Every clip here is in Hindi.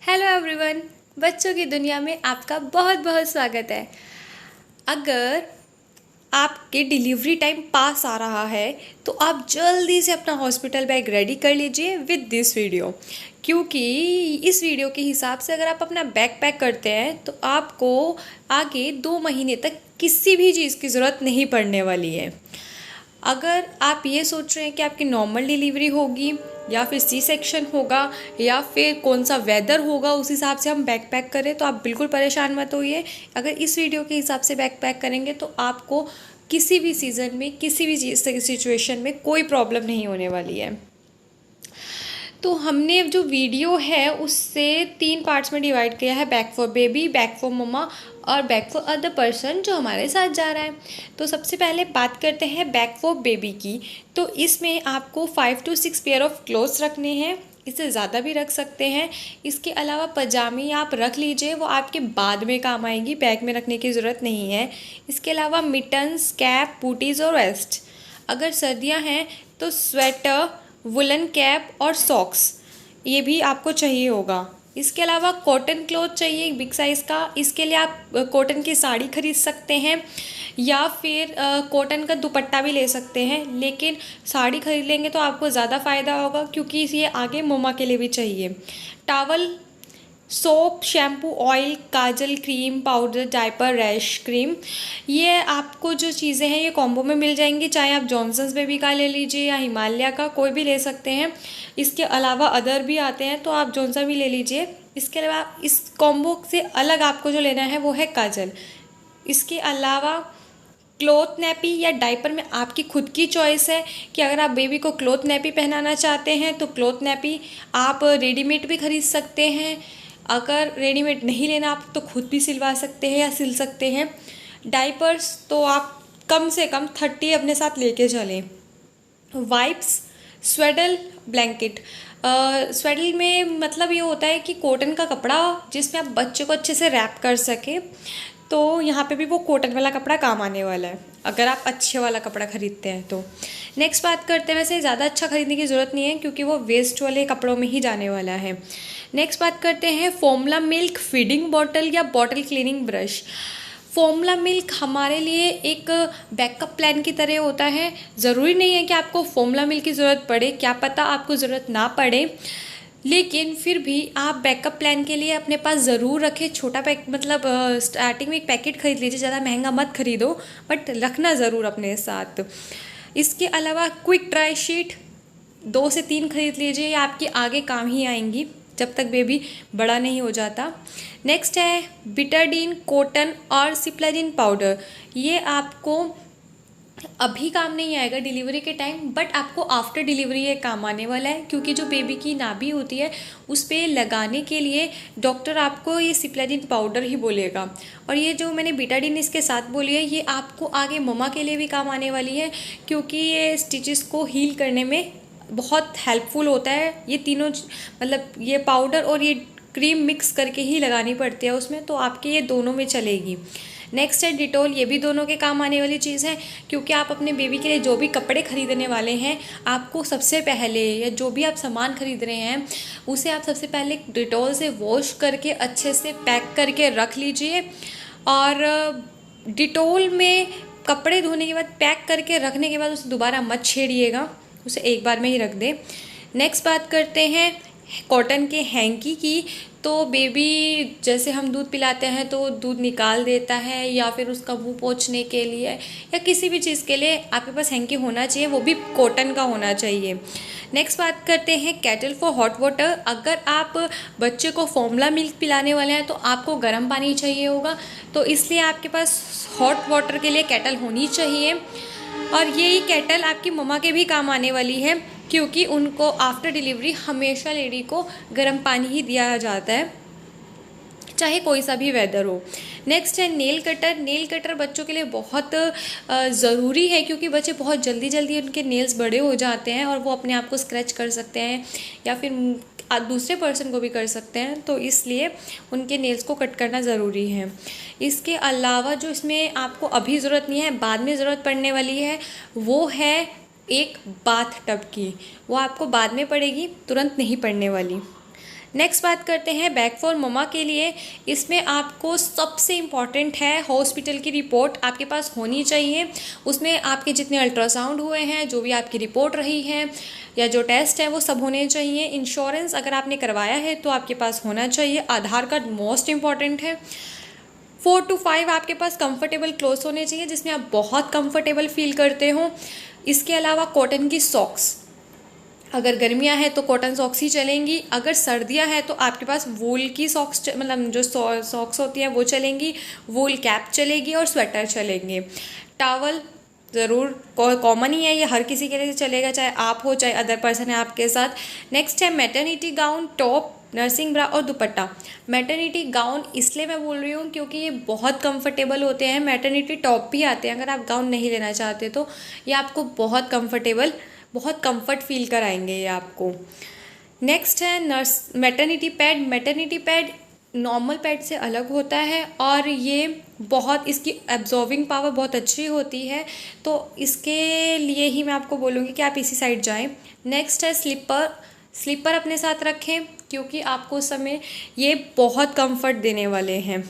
हेलो एवरीवन, बच्चों की दुनिया में आपका बहुत बहुत स्वागत है। अगर आपके डिलीवरी टाइम पास आ रहा है तो आप जल्दी से अपना हॉस्पिटल बैग रेडी कर लीजिए विद दिस वीडियो, क्योंकि इस वीडियो के हिसाब से अगर आप अपना बैग पैक करते हैं तो आपको आगे 2 महीने तक किसी भी चीज़ की ज़रूरत नहीं पड़ने वाली है। अगर आप ये सोच रहे हैं कि आपकी नॉर्मल डिलीवरी होगी या फिर सी सेक्शन होगा या फिर कौन सा वेदर होगा उस हिसाब से हम बैग पैक करें, तो आप बिल्कुल परेशान मत होइए। अगर इस वीडियो के हिसाब से बैग पैक करेंगे तो आपको किसी भी सीज़न में किसी भी चीज़ सिचुएशन में कोई प्रॉब्लम नहीं होने वाली है। तो हमने जो वीडियो है उससे 3 पार्ट्स में डिवाइड किया है, bag for baby, bag for mamma और बैग फॉर अदर पर्सन जो हमारे साथ जा रहा है। तो सबसे पहले बात करते हैं बैग फॉर बेबी की। तो इसमें आपको 5 to 6 पेयर ऑफ क्लोथ्स रखने हैं, इससे ज़्यादा भी रख सकते हैं। इसके अलावा पजामी आप रख लीजिए, वो आपके बाद में काम आएंगी, बैग में रखने की ज़रूरत नहीं है। इसके अलावा मिटन्स, कैप, बूटीज़ और वेस्ट। अगर सर्दियाँ हैं तो स्वेटर, वुलन कैप और सॉक्स ये भी आपको चाहिए होगा। इसके अलावा कॉटन क्लॉथ चाहिए बिग साइज़ का। इसके लिए आप कॉटन की साड़ी खरीद सकते हैं या फिर कॉटन का दुपट्टा भी ले सकते हैं, लेकिन साड़ी खरीद लेंगे तो आपको ज़्यादा फ़ायदा होगा क्योंकि ये आगे मम्मा के लिए भी चाहिए। Towel, soap, shampoo, oil, kajal, cream, powder, diaper, rash cream, ये आपको जो चीज़ें हैं ये कॉम्बो में मिल जाएंगी। चाहे आप जॉनसन्स बेबी का ले लीजिए या हिमालय का, कोई भी ले सकते हैं। इसके अलावा अदर भी आते हैं तो आप जॉनसन भी ले लीजिए। इसके अलावा इस कॉम्बो से अलग आपको जो लेना है वो है काजल। इसके अलावा क्लोथ नैपी या डायपर में आपकी खुद की चॉइस है कि अगर आप बेबी को क्लोथ नैपी पहनाना चाहते हैं तो क्लोथ नैपी आप रेडीमेड भी खरीद सकते हैं। अगर रेडीमेड नहीं लेना आप तो खुद भी सिलवा सकते हैं या सिल सकते हैं। डायपर्स तो आप कम से कम 30 अपने साथ लेके चलें। Wipes, swaddle, blanket. स्वेडल में मतलब ये होता है कि कॉटन का कपड़ा जिसमें आप बच्चे को अच्छे से रैप कर सके, तो यहाँ पे भी वो कॉटन वाला कपड़ा काम आने वाला है अगर आप अच्छे वाला कपड़ा ख़रीदते हैं तो। नेक्स्ट बात करते हैं, वैसे ज़्यादा अच्छा ख़रीदने की ज़रूरत नहीं है क्योंकि वो वेस्ट वाले कपड़ों में ही जाने वाला है। नेक्स्ट बात करते हैं फॉर्मूला मिल्क, फीडिंग बॉटल या bottle cleaning brush. Formula milk हमारे लिए एक बैकअप प्लान की तरह होता है। ज़रूरी नहीं है कि आपको फॉर्मूला मिल्क की ज़रूरत पड़े, क्या पता आपको ज़रूरत ना पड़े, लेकिन फिर भी आप बैकअप प्लान के लिए अपने पास ज़रूर रखें। छोटा पैक मतलब स्टार्टिंग में एक पैकेट खरीद लीजिए, ज़्यादा महंगा मत खरीदो, बट रखना ज़रूर अपने साथ। इसके अलावा क्विक ड्राई शीट 2 से 3 खरीद लीजिए, ये आपके आगे काम ही आएंगी जब तक बेबी बड़ा नहीं हो जाता। नेक्स्ट है बिटाडीन, कॉटन और सिप्लाजिन पाउडर। ये आपको अभी काम नहीं आएगा डिलीवरी के टाइम, बट आपको आफ्टर डिलीवरी ये काम आने वाला है क्योंकि जो बेबी की नाभि होती है उस पर लगाने के लिए डॉक्टर आपको ये सिप्लाजिन पाउडर ही बोलेगा। और ये जो मैंने बिटाडीन इसके साथ बोली है ये आपको आगे मम्मा के लिए भी काम आने वाली है क्योंकि ये स्टिचेस को हील करने में बहुत हेल्पफुल होता है। ये तीनों मतलब ये पाउडर और ये क्रीम मिक्स करके ही लगानी पड़ती है उसमें, तो आपके ये दोनों में चलेगी। नेक्स्ट है डिटॉल, ये भी दोनों के काम आने वाली चीज़ है क्योंकि आप अपने बेबी के लिए जो भी कपड़े खरीदने वाले हैं आपको सबसे पहले, या जो भी आप सामान खरीद रहे हैं उसे आप सबसे पहले डिटॉल से वॉश करके अच्छे से पैक करके रख लीजिए। और डिटॉल में कपड़े धोने के बाद पैक करके रखने के बाद उसे दोबारा मत छेड़िएगा, उसे एक बार में ही रख दें। नेक्स्ट बात करते हैं कॉटन के हैंकी की। तो बेबी जैसे हम दूध पिलाते हैं तो दूध निकाल देता है या फिर उसका मुंह पोंछने के लिए या किसी भी चीज़ के लिए आपके पास हैंकी होना चाहिए, वो भी कॉटन का होना चाहिए। नेक्स्ट बात करते हैं केटल फॉर हॉट वाटर। अगर आप बच्चे को फॉर्मूला मिल्क पिलाने वाले हैं तो आपको गर्म पानी चाहिए होगा, तो इसलिए आपके पास हॉट वाटर के लिए केटल होनी चाहिए। और यही केटल आपकी मम्मा के भी काम आने वाली है क्योंकि उनको आफ्टर डिलीवरी हमेशा लेडी को गर्म पानी ही दिया जाता है, चाहे कोई सा भी वेदर हो। नेक्स्ट है नेल कटर। नेल कटर बच्चों के लिए बहुत ज़रूरी है क्योंकि बच्चे बहुत जल्दी जल्दी उनके नेल्स बड़े हो जाते हैं और वो अपने आप को स्क्रैच कर सकते हैं या फिर दूसरे पर्सन को भी कर सकते हैं, तो इसलिए उनके नेल्स को कट करना ज़रूरी है। इसके अलावा जो इसमें आपको अभी ज़रूरत नहीं है, बाद में ज़रूरत पड़ने वाली है, वो है एक बाथ टब की। वो आपको बाद में पड़ेगी, तुरंत नहीं पड़ने वाली। नेक्स्ट बात करते हैं बैग फॉर ममा के लिए। इसमें आपको सबसे इम्पॉर्टेंट है हॉस्पिटल की रिपोर्ट आपके पास होनी चाहिए। उसमें आपके जितने अल्ट्रासाउंड हुए हैं, जो भी आपकी रिपोर्ट रही है या जो टेस्ट है, वो सब होने चाहिए। इंश्योरेंस अगर आपने करवाया है तो आपके पास होना चाहिए। आधार कार्ड मोस्ट इम्पॉर्टेंट है। 4 to 5 आपके पास कंफर्टेबल क्लोथ्स होने चाहिए जिसमें आप बहुत कंफर्टेबल फील करते हो। इसके अलावा कॉटन की सॉक्स, अगर गर्मियां हैं तो कॉटन सॉक्स ही चलेंगी। अगर सर्दियां हैं तो आपके पास वूल की सॉक्स, मतलब जो सॉक्स होती हैं वो चलेंगी। वूल कैप चलेगी और स्वेटर चलेंगे। टावल ज़रूर कॉमन ही है, ये हर किसी के लिए चलेगा, चाहे आप हो चाहे अदर पर्सन है आपके साथ। नेक्स्ट है मैटरनिटी गाउन, टॉप, नर्सिंग ब्रा और दुपट्टा। मैटरनिटी गाउन इसलिए मैं बोल रही हूँ क्योंकि ये बहुत कंफर्टेबल होते हैं। मैटरनिटी टॉप भी आते हैं, अगर आप गाउन नहीं लेना चाहते तो ये आपको बहुत कंफर्टेबल, बहुत कंफर्ट फील कराएंगे ये आपको। नेक्स्ट है maternity pad. Maternity pad normal pad से अलग होता है और ये बहुत, इसकी एब्जॉर्बिंग पावर बहुत अच्छी होती है, तो इसके लिए ही मैं आपको बोलूँगी कि आप इसी साइड जाएं। नेक्स्ट है स्लीपर। स्लीपर अपने साथ रखें क्योंकि आपको उस समय ये बहुत कंफर्ट देने वाले हैं।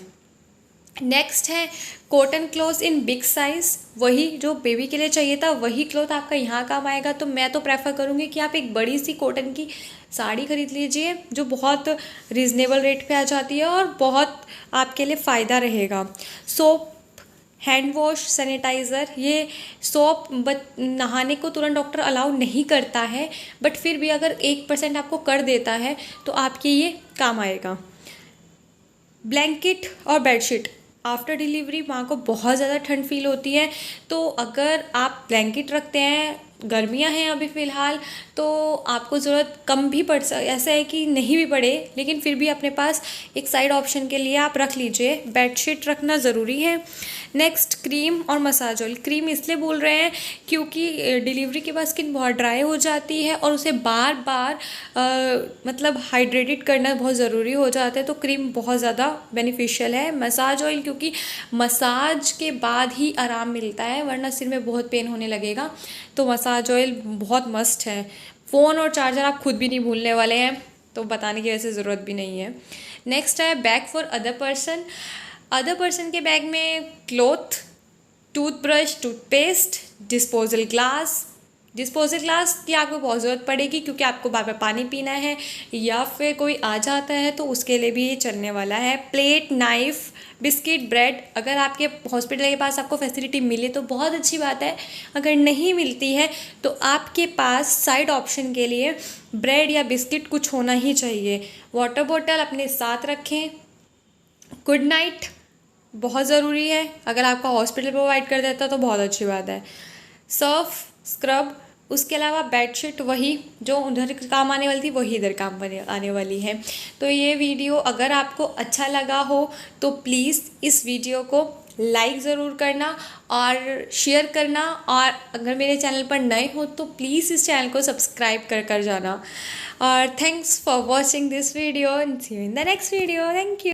नेक्स्ट है cotton cloth in big size. वही जो बेबी के लिए चाहिए था वही क्लॉथ आपका यहाँ काम आएगा। तो मैं तो प्रेफर करूँगी कि आप एक बड़ी सी कॉटन की साड़ी खरीद लीजिए जो बहुत रीज़नेबल रेट पे आ जाती है और बहुत आपके लिए फ़ायदा रहेगा। सोप, हैंड वॉश, सैनिटाइज़र, ये सोप नहाने को तुरंत डॉक्टर अलाउ नहीं करता है, बट फिर भी अगर 1% आपको कर देता है तो आपके ये काम आएगा। ब्लैंकेट और बेडशीट। आफ्टर डिलीवरी माँ को बहुत ज़्यादा ठंड फील होती है, तो अगर आप ब्लैंकेट रखते हैं, गर्मियाँ हैं अभी फ़िलहाल, तो आपको ज़रूरत कम भी पड़ ऐसा है कि नहीं भी पड़े, लेकिन फिर भी अपने पास एक साइड ऑप्शन के लिए आप रख लीजिए। बेडशीट रखना ज़रूरी है। नेक्स्ट क्रीम और मसाज ऑयल। क्रीम इसलिए बोल रहे हैं क्योंकि डिलीवरी के बाद स्किन बहुत ड्राई हो जाती है और उसे बार बार मतलब हाइड्रेटेड करना बहुत ज़रूरी हो जाता है, तो क्रीम बहुत ज़्यादा बेनिफिशियल है। मसाज ऑयल क्योंकि मसाज के बाद ही आराम मिलता है, वरना सिर में बहुत पेन होने लगेगा, तो मसाज ऑयल बहुत मस्ट है। फ़ोन और चार्जर आप खुद भी नहीं भूलने वाले हैं, तो बताने की वैसे ज़रूरत भी नहीं है। नेक्स्ट है bag for other person. Other person के बैग में cloth, toothbrush, toothpaste, disposal glass. Disposal glass की आपको बहुत ज़रूरत पड़ेगी क्योंकि आपको बार बार पानी पीना है या फिर कोई आ जाता है तो उसके लिए भी ये चलने वाला है। Plate, knife, biscuit, bread. अगर आपके हॉस्पिटल के पास आपको फैसिलिटी मिले तो बहुत अच्छी बात है, अगर नहीं मिलती है तो आपके पास साइड ऑप्शन के लिए ब्रेड या बिस्किट कुछ होना ही चाहिए। वाटर बॉटल अपने साथ रखें। गुड नाइट बहुत ज़रूरी है, अगर आपका हॉस्पिटल प्रोवाइड कर देता तो बहुत अच्छी बात है। सर्फ, स्क्रब, उसके अलावा बेडशीट वही जो उधर काम आने वाली थी वही इधर काम आने वाली है। तो ये वीडियो अगर आपको अच्छा लगा हो तो प्लीज़ इस वीडियो को लाइक ज़रूर करना और शेयर करना, और अगर मेरे चैनल पर नए हो तो प्लीज़ इस चैनल को सब्सक्राइब कर जाना। और thanks for watching this video and see you in the next video. Thank you.